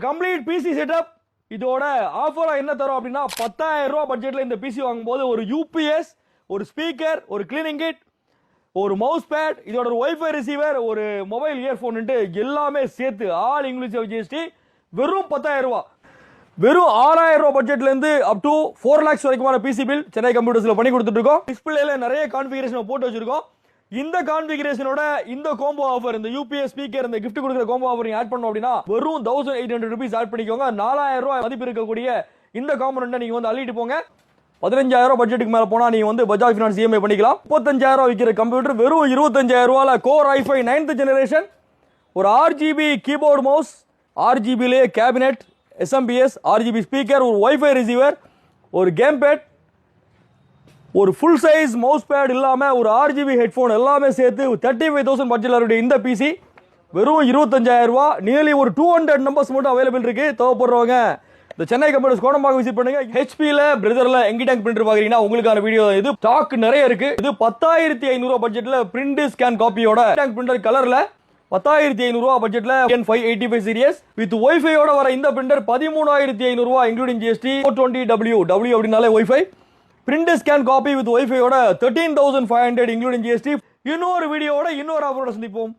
Complete PC setup இதோட ஆஃபரா என்ன தரும் அப்படின்னா 10,000 ரூபாய் பட்ஜெட்ல இந்த பிசி வாங்கும்போது ஒரு யூபிஎஸ், ஒரு ஸ்பீக்கர், ஒரு கிளீனிங் கிட், ஒரு மவுஸ் பேட், இதோட ஒரு வைஃபை ரிசீவர், ஒரு மொபைல் இயர்போன் எல்லாமே சேர்த்து ஆல் இன்க்ளூசிவ் ஜிஎஸ்டி வெறும் 10,000 ரூபாய். வெறும் 6,000 ரூபாய் பட்ஜெட்ல இருந்து அப் டு 4 lakhs வரைக்குமான பிசி பில் சென்னை கம்ப்யூட்டர்ஸ்ல பண்ணி கொடுத்துட்டு இருக்கோம். டிஸ்பிளேல நிறைய கான்ஃபிகரேஷன் போட்டு வச்சிருக்கோம். இந்த கான்ஃபிகரேஷனோட இந்த காம்போ ஆஃபர், இந்த யூபிஎஸ் ஸ்பீக்கர், இந்த கிஃப்ட் கொடுக்குற காம்போ ஆஃபர் நீங்க ஆட் பண்ணோம் அப்படின்னா வெறும் 1,800 ரூபீஸ் ஆட் பண்ணிக்கோங்க. 4,000 ரூபாய் மதிப்பு இருக்கக்கூடிய இந்த காம்பனண்ட்டை நீங்க வந்து அள்ளிட்டு போங்க. 15,000 ரூபாய் பட்ஜெட்டுக்கு மேல போனா நீங்க வந்து பஜாஜ் ஃபினான்ஸ் இஎம்ஐ பண்ணிக்கலாம். 35,000 ரூபாய் விற்கிற கம்ப்யூட்டர் வெறும் 25,000 ரூபாயில கோர் i5 9th ஜெனரேஷன், ஒரு RGB கீபோர்டு மவுஸ், RGBலே கேபினெட், SMPS, RGB ஸ்பீக்கர், ஒரு வைஃபை ரிசீவர், ஒரு கேம் பேட், ஒரு ஃபுல் சைஸ் மவுஸ் பேட் இல்லாம ஒரு RGB ஹெட்போன் எல்லாமே சேர்த்து 35,000 பட்ஜெட்ல இந்த பிசி வெறும் 25,000 ரூபாய். நியர்லி ஒரு 200 நம்பர்ஸ் மட்டும் அவைலபிள் இருக்கு. தேவைப்படுறவங்க இந்த சென்னை கம்ப்யூட்டர்ஸ் கோடம்பாக்கம் விசிட் பண்ணுங்க. ஹெச்பில பிரதர்ல எங்கிடேங்க் பிரிண்டர் பாக்குறீங்கன்னா உங்களுக்கான வீடியோ இது. ஸ்டாக் நிறைய இருக்கு. இது 10,500 ரூபாய் பட்ஜெட்ல பிரிண்ட் ஸ்கேன் காப்பியோட பிரிண்டர் கலர்ல 10,500 ரூபாய் பட்ஜெட்ல N585 சீரிஸ் வித் வைஃபையோட வர இந்த பிரிண்டர் 13,500 ரூபாய் இன்க்ளூடிங் ஜிஎஸ்டி. 420W அப்படினாலே wifi. Print scan copy with வைஃபையோட 13,500 இன்க்ளூடிங் ஜிஎஸ்டி. இன்னொரு வீடியோவோட இன்னொரு ஆஃபரோட சந்திப்போம்.